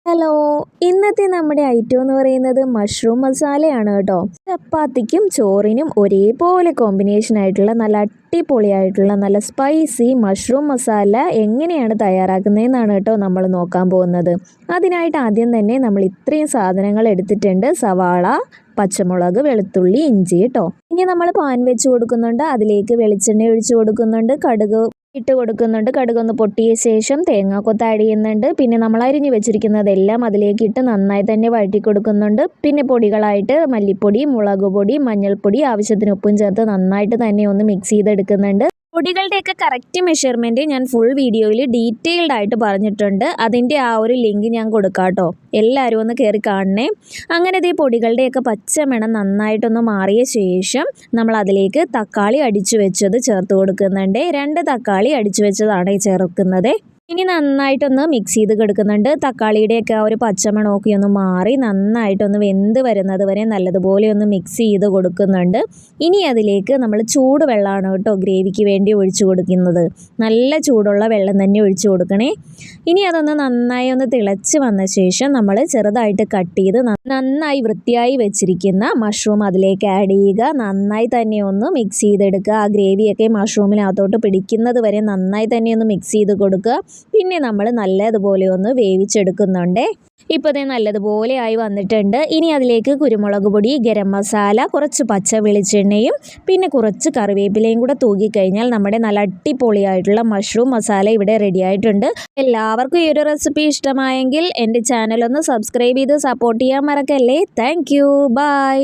Hello, ഇന്നത്തെ നമ്മുടെ item എന്ന് പറയുന്നത് മഷ്റൂം മസാലയാണ് കേട്ടോ. ചപ്പാത്തിക്കും ചോറിനും ഒരേപോലെ കോമ്പിനേഷൻ ആയിട്ടുള്ള നല്ല അടിപൊളിയായിട്ടുള്ള നല്ല സ്പൈസി മഷ്റൂം മസാല എങ്ങനെയാണ് തയ്യാറാക്കുന്നതെന്നാണ് കേട്ടോ നമ്മൾ നോക്കാൻ പോകുന്നത്. അതിനായിട്ട് ആദ്യം തന്നെ നമ്മൾ ഇത്രയും സാധനങ്ങൾ എടുത്തിട്ടുണ്ട്: സവാള, പച്ചമുളക്, വെളുത്തുള്ളി, ഇഞ്ചി കേട്ടോ. ഇനി നമ്മൾ പാൻ വെച്ച് കൊടുക്കുന്നുണ്ട്, അതിലേക്ക് വെളിച്ചെണ്ണ ഒഴിച്ച് കൊടുക്കുന്നുണ്ട്, കടുക് ഇട്ട് കൊടുക്കുന്നുണ്ട്. കടുകൊന്ന് പൊട്ടിയ ശേഷം തേങ്ങാക്കൊത്ത് ആഡ് ചെയ്യുന്നുണ്ട്. പിന്നെ നമ്മൾ അരിഞ്ഞു വെച്ചിരിക്കുന്നതെല്ലാം അതിലേക്ക് ഇട്ട് നന്നായി തന്നെ വഴറ്റി കൊടുക്കുന്നുണ്ട്. പിന്നെ പൊടികളായിട്ട് മല്ലിപ്പൊടി, മുളക് പൊടി, മഞ്ഞൾപ്പൊടി, ആവശ്യത്തിന് ഉപ്പും ചേർത്ത് നന്നായിട്ട് തന്നെ ഒന്ന് മിക്സ് ചെയ്തെടുക്കുന്നുണ്ട്. പൊടികളുടെയൊക്കെ കറക്റ്റ് മെഷർമെൻറ്റ് ഞാൻ ഫുൾ വീഡിയോയിൽ ഡീറ്റെയിൽഡ് ആയിട്ട് പറഞ്ഞിട്ടുണ്ട്. അതിൻ്റെ ആ ഒരു ലിങ്ക് ഞാൻ കൊടുക്കാം കേട്ടോ, എല്ലാവരും ഒന്ന് കയറി കാണണേ. അങ്ങനെ ഈ പൊടികളുടെയൊക്കെ പച്ചമണം നന്നായിട്ടൊന്ന് മാറിയ ശേഷം നമ്മൾ അതിലേക്ക് തക്കാളി അടിച്ചു വെച്ചത് ചേർത്ത് കൊടുക്കുന്നുണ്ട്. 2 തക്കാളി അടിച്ചു വെച്ചതാണ് ചേർക്കുന്നത്. ഇനി നന്നായിട്ടൊന്ന് മിക്സ് ചെയ്ത് കൊടുക്കുന്നുണ്ട്. തക്കാളിയുടെയൊക്കെ ആ ഒരു പച്ചമണമൊക്കെ ഒന്ന് മാറി നന്നായിട്ടൊന്ന് വെന്ത് വരുന്നത് വരെ നല്ലതുപോലെ ഒന്ന് മിക്സ് ചെയ്ത് കൊടുക്കുന്നുണ്ട്. ഇനി അതിലേക്ക് നമ്മൾ ചൂടുവെള്ളമാണ് കേട്ടോ ഗ്രേവിക്ക് വേണ്ടി ഒഴിച്ചു കൊടുക്കുന്നത്. നല്ല ചൂടുള്ള വെള്ളം തന്നെ ഒഴിച്ചു കൊടുക്കണേ. ഇനി അതൊന്ന് നന്നായി ഒന്ന് തിളച്ച് വന്ന ശേഷം നമ്മൾ ചെറുതായിട്ട് കട്ട് ചെയ്ത് നന്നായി വൃത്തിയായി വെച്ചിരിക്കുന്ന മഷ്റൂം അതിലേക്ക് ആഡ് ചെയ്യുക. നന്നായി തന്നെ ഒന്ന് മിക്സ് ചെയ്തെടുക്കുക. ആ ഗ്രേവിയൊക്കെ മഷ്റൂമിനകത്തോട്ട് പിടിക്കുന്നത് വരെ നന്നായി തന്നെ ഒന്ന് മിക്സ് ചെയ്ത് കൊടുക്കുക. പിന്നെ നമ്മൾ നല്ലതുപോലെ ഒന്ന് വേവിച്ചെടുക്കുന്നുണ്ട്. ഇപ്പോൾ ഇത് നല്ലതുപോലെ ആയി വന്നിട്ടുണ്ട്. ഇനി അതിലേക്ക് കുരുമുളക് പൊടി, ഗരം മസാല, കുറച്ച് പച്ച വെളിച്ചെണ്ണയും പിന്നെ കുറച്ച് കറിവേപ്പിലയും കൂടെ തൂക്കിക്കഴിഞ്ഞാൽ നമ്മുടെ നല്ല അടിപൊളിയായിട്ടുള്ള മഷ്റൂം മസാല ഇവിടെ റെഡി ആയിട്ടുണ്ട്. എല്ലാവർക്കും ഈ ഒരു റെസിപ്പി ഇഷ്ടമായെങ്കിൽ എൻ്റെ ചാനൽ ഒന്ന് സബ്സ്ക്രൈബ് ചെയ്ത് സപ്പോർട്ട് ചെയ്യാൻ മറക്കല്ലേ. Thank you, by.